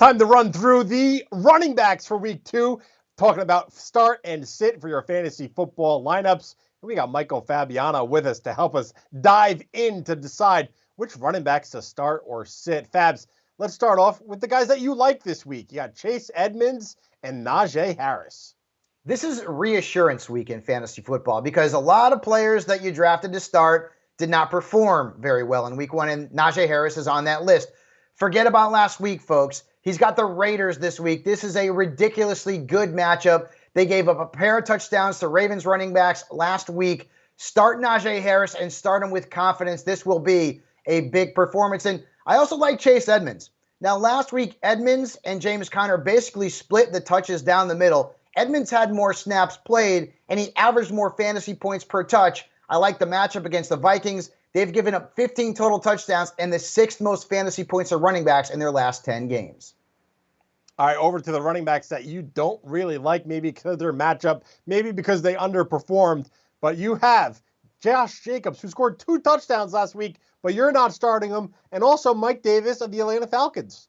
Time to run through the running backs for week 2, talking about start and sit for your fantasy football lineups. And we got Michael Fabiano with us to help us dive in to decide which running backs to start or sit. Fabs, let's start off with the guys that you like this week. You got Chase Edmonds and Najee Harris. This is reassurance week in fantasy football because a lot of players that you drafted to start did not perform very well in week 1, and Najee Harris is on that list. Forget about last week, folks. He's got the Raiders this week. This is a ridiculously good matchup. They gave up a pair of touchdowns to Ravens running backs last week. Start Najee Harris and start him with confidence. This will be a big performance. And I also like Chase Edmonds. Now, last week, Edmonds and James Conner basically split the touches down the middle. Edmonds had more snaps played, and he averaged more fantasy points per touch. I like the matchup against the Vikings. They've given up 15 total touchdowns and the 6th most fantasy points of running backs in their last 10 games. All right, over to the running backs that you don't really like, maybe because of their matchup, maybe because they underperformed. But you have Josh Jacobs, who scored 2 touchdowns last week, but you're not starting him, and also Mike Davis of the Atlanta Falcons.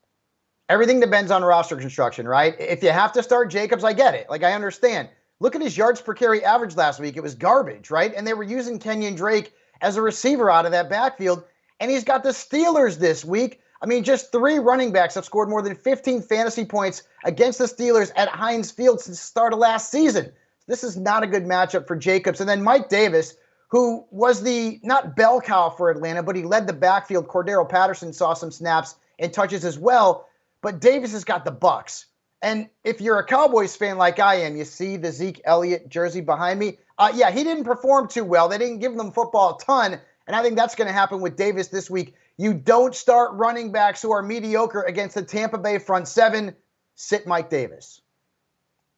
Everything depends on roster construction, right? If you have to start Jacobs, I get it. I understand. Look at his yards per carry average last week. It was garbage, right? And they were using Kenyon Drake as a receiver out of that backfield. And he's got the Steelers this week. I mean, just 3 running backs have scored more than 15 fantasy points against the Steelers at Heinz Field since the start of last season. This is not a good matchup for Jacobs. And then Mike Davis, who was the, not bell cow for Atlanta, but he led the backfield. Cordero Patterson saw some snaps and touches as well. But Davis has got the Bucks. And if you're a Cowboys fan like I am, you see the Zeke Elliott jersey behind me. Yeah, he didn't perform too well. They didn't give them football a ton. And I think that's going to happen with Davis this week. You don't start running backs who are mediocre against the Tampa Bay front 7. Sit Mike Davis.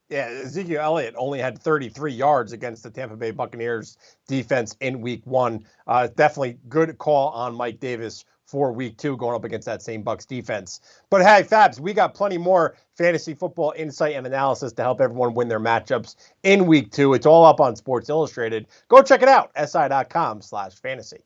Yeah, Ezekiel Elliott only had 33 yards against the Tampa Bay Buccaneers defense in week 1. Definitely good call on Mike Davis for week 2 going up against that same Bucs defense. But hey, Fabs, we got plenty more fantasy football insight and analysis to help everyone win their matchups in week 2. It's all up on Sports Illustrated. Go check it out, si.com/fantasy.